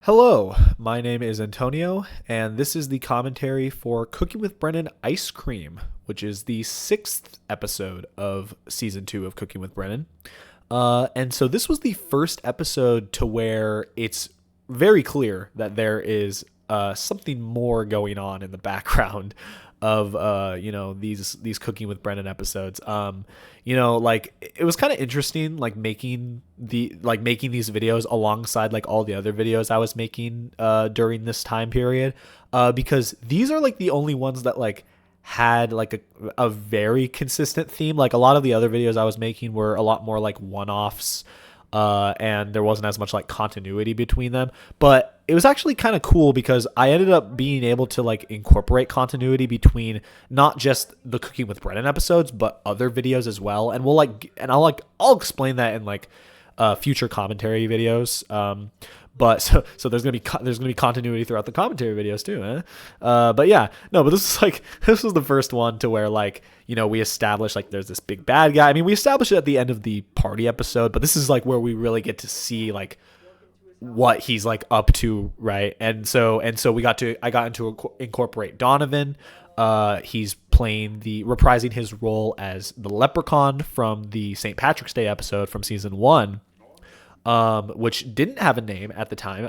Hello, my name is Antonio, and this is the commentary for Cooking with Brennen Ice Cream, which is the sixth episode of season 2 of Cooking with Brennen. And so this was the first episode to where it's very clear that there is something more going on in the background of these Cooking with Brennan episodes. Like it was kind of interesting, like making these videos alongside like all the other videos I was making during this time period, because these are like the only ones that like had like a very consistent theme. Like a lot of the other videos I was making were a lot more like one-offs, and there wasn't as much like continuity between them. But it was actually kind of cool because I ended up being able to like incorporate continuity between not just the Cooking with Brennan episodes, but other videos as well. And I'll explain that in like future commentary videos. But so there's gonna be continuity throughout the commentary videos too, but this was the first one to where like we established like there's this big bad guy. I mean, we established it at the end of the party episode, but this is like where we really get to see like what he's like up to, right? And so I got to incorporate Donovan. He's reprising his role as the leprechaun from the St. Patrick's Day episode from season 1. Which didn't have a name at the time.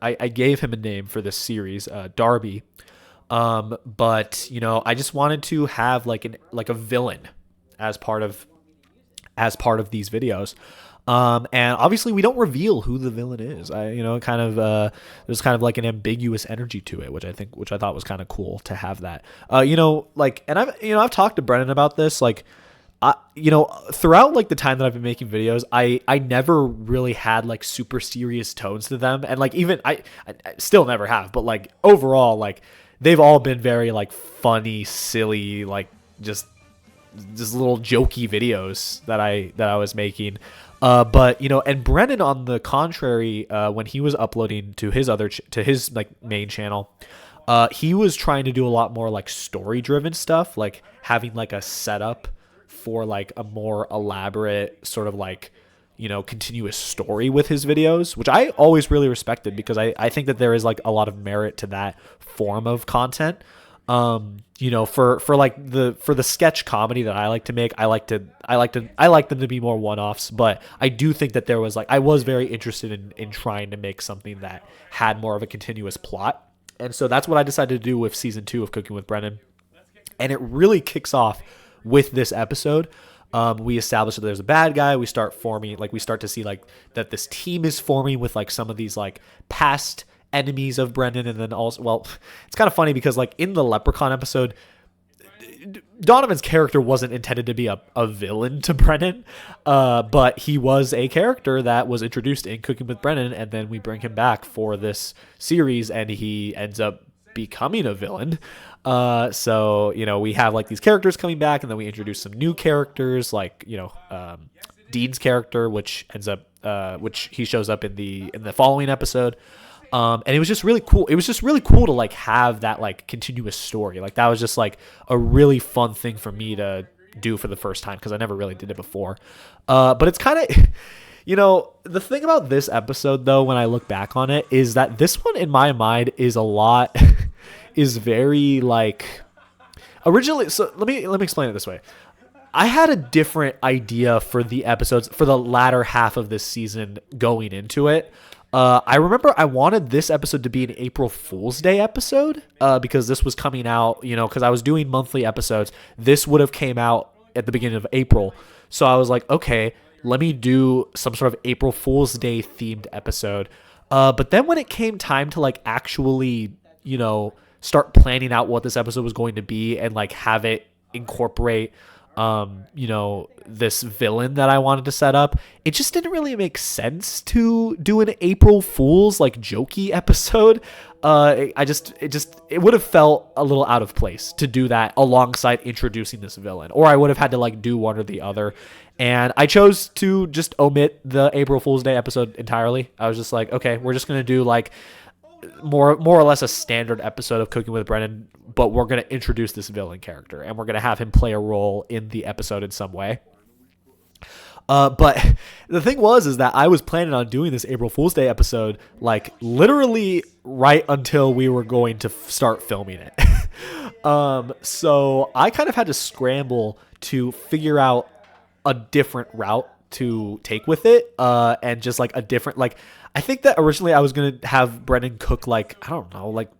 I gave him a name for this series, Darby. But I just wanted to have like a villain as part of these videos. And obviously we don't reveal who the villain is. There's kind of like an ambiguous energy to it, which I thought was kind of cool to have that. And I've talked to Brennan about this, like, throughout like the time that I've been making videos, I never really had like super serious tones to them. And like, even I still never have, but like overall, like they've all been very like funny, silly, like just little jokey videos that I was making. And Brennen, on the contrary, when he was uploading to his like main channel, he was trying to do a lot more like story driven stuff, like having like a setup for like a more elaborate sort of like continuous story with his videos, which I always really respected because I think that there is like a lot of merit to that form of content. For the sketch comedy that I like to make, I like them to be more one-offs, but I do think that I was very interested in trying to make something that had more of a continuous plot. And so that's what I decided to do with season 2 of Cooking with Brennan. And it really kicks off with this episode. We establish that there's a bad guy. We start to see like that this team is forming with like some of these like past enemies of Brennen. And then also, well, it's kind of funny because like in the Leprechaun episode, Donovan's character wasn't intended to be a villain to Brennen, but he was a character that was introduced in Cooking with Brennen, and then we bring him back for this series, and he ends up becoming a villain. We have like these characters coming back, and then we introduce some new characters, like Dean's character, which he shows up in the following episode. And it was just really cool. It was just really cool to like have that like continuous story. Like that was just like a really fun thing for me to do for the first time because I never really did it before. But it's kind of, the thing about this episode though, when I look back on it, is that this one in my mind is is very like originally. So let me explain it this way. I had a different idea for the episodes for the latter half of this season going into it. I remember I wanted this episode to be an April Fool's Day episode, because this was coming out, because I was doing monthly episodes. This would have came out at the beginning of April. So I was like, okay, let me do some sort of April Fool's Day themed episode. But then when it came time to like actually, start planning out what this episode was going to be and like have it incorporate this villain that I wanted to set up, it just didn't really make sense to do an April Fool's like jokey episode. It would have felt a little out of place to do that alongside introducing this villain, or I would have had to like do one or the other. And I chose to just omit the April Fool's Day episode entirely. I was just like, okay, we're just going to do like more or less a standard episode of Cooking with Brennan, but we're going to introduce this villain character and we're going to have him play a role in the episode in some way. But the thing is that I was planning on doing this April Fool's Day episode, like literally right until we were going to start filming it. So I kind of had to scramble to figure out a different route to take with it, and just like a different, like, I think that originally I was gonna have Brennen cook, like, I don't know, like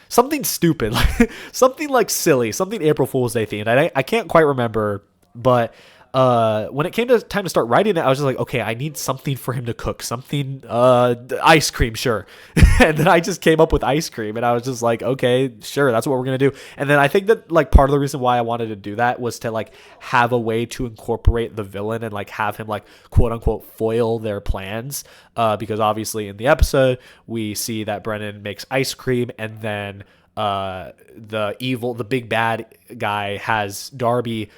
something stupid, like something like silly, something April Fool's Day themed. I can't quite remember, but when it came to time to start writing it, I was just like, okay, I need something for him to cook, something, ice cream, sure. And then I just came up with ice cream, and I was just like, okay, sure, that's what we're gonna do. And then I think that like part of the reason why I wanted to do that was to like have a way to incorporate the villain and like have him like quote unquote foil their plans, because obviously in the episode we see that Brennen makes ice cream, and then the big bad guy has Darby,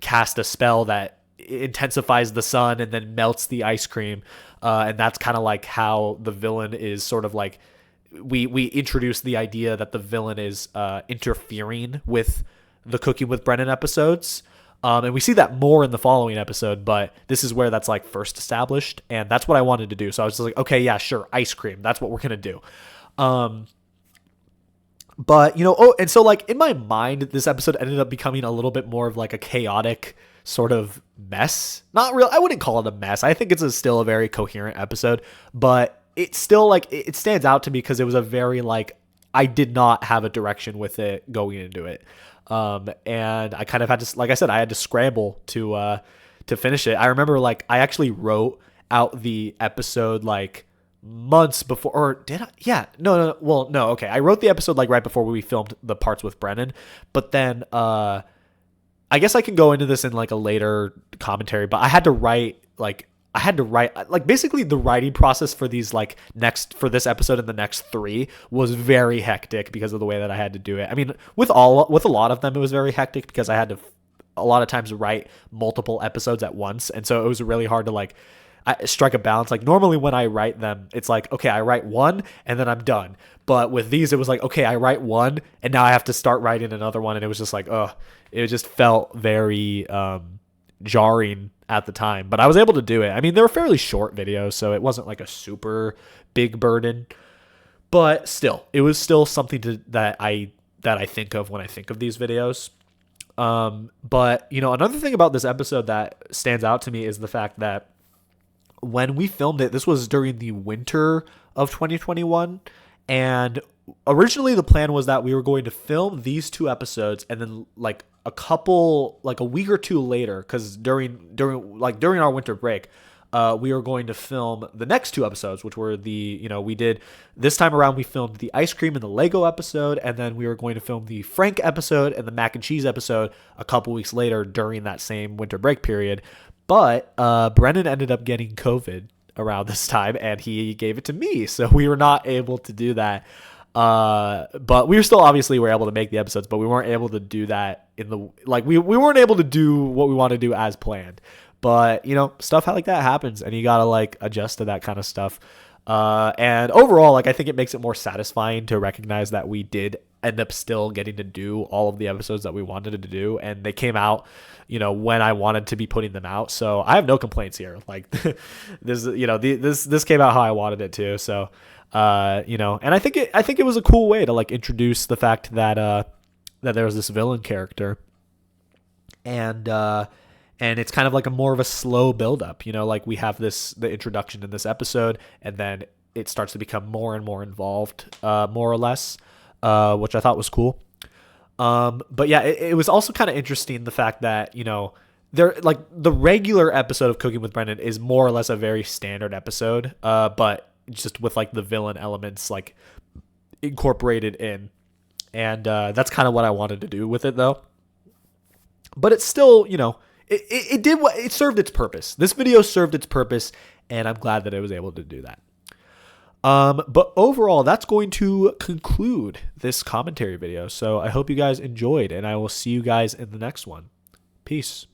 cast a spell that intensifies the sun and then melts the ice cream, and that's kind of like how the villain is sort of like, we introduce the idea that the villain is interfering with the Cooking with Brennen episodes, and we see that more in the following episode, but this is where that's like first established, and that's what I wanted to do. So I was just like, okay, yeah, sure, ice cream, that's what we're gonna do. But, and so like in my mind, this episode ended up becoming a little bit more of like a chaotic sort of mess. Not real. I wouldn't call it a mess. I think it's still a very coherent episode, but it's still like, it stands out to me because it was a very like, I did not have a direction with it going into it. And I kind of had to, like I said, I had to scramble to finish it. I remember like I actually wrote out the episode like months before, or did I? Yeah, no. Well, no. Okay. I wrote the episode like right before we filmed the parts with Brennen, but then, I guess I can go into this in like a later commentary, but I had to write like basically the writing process for these like for this episode and the next 3 was very hectic because of the way that I had to do it. I mean, with a lot of them, it was very hectic because I had to a lot of times write multiple episodes at once. And so it was really hard to like, I strike a balance. Like normally when I write them, it's like, okay, I write one and then I'm done. But with these, it was like, okay, I write one and now I have to start writing another one. And it was just like, it just felt very jarring at the time. But I was able to do it. I mean, they were fairly short videos, so it wasn't like a super big burden. But still, it was still something that I think of when I think of these videos. But another thing about this episode that stands out to me is the fact that when we filmed it, this was during the winter of 2021, and originally the plan was that we were going to film these 2 episodes and then like a week or 2 later, because during our winter break, we were going to film the next 2 episodes, which were we did this time around, we filmed the ice cream and the Lego episode, and then we were going to film the Frank episode and the mac and cheese episode a couple weeks later during that same winter break period. But Brennen ended up getting COVID around this time, and he gave it to me, so we were not able to do that. But we were able to make the episodes, but we weren't able to do that we weren't able to do what we wanted to do as planned. But stuff like that happens, and you gotta like adjust to that kind of stuff. And overall, like I think it makes it more satisfying to recognize that we did end up still getting to do all of the episodes that we wanted to do, and they came out when I wanted to be putting them out. So I have no complaints here. Like this came out how I wanted it to. So and I think it was a cool way to like introduce the fact that that there was this villain character, and it's kind of like a more of a slow build up. Like we have the introduction in this episode, and then it starts to become more and more involved, more or less, which I thought was cool. But yeah, it was also kind of interesting the fact that there, like, the regular episode of Cooking with Brennen is more or less a very standard episode, but just with like the villain elements like incorporated in, and that's kind of what I wanted to do with it though. But it's still, it served its purpose. This video served its purpose, and I'm glad that it was able to do that. But overall, that's going to conclude this commentary video. So I hope you guys enjoyed, and I will see you guys in the next one. Peace.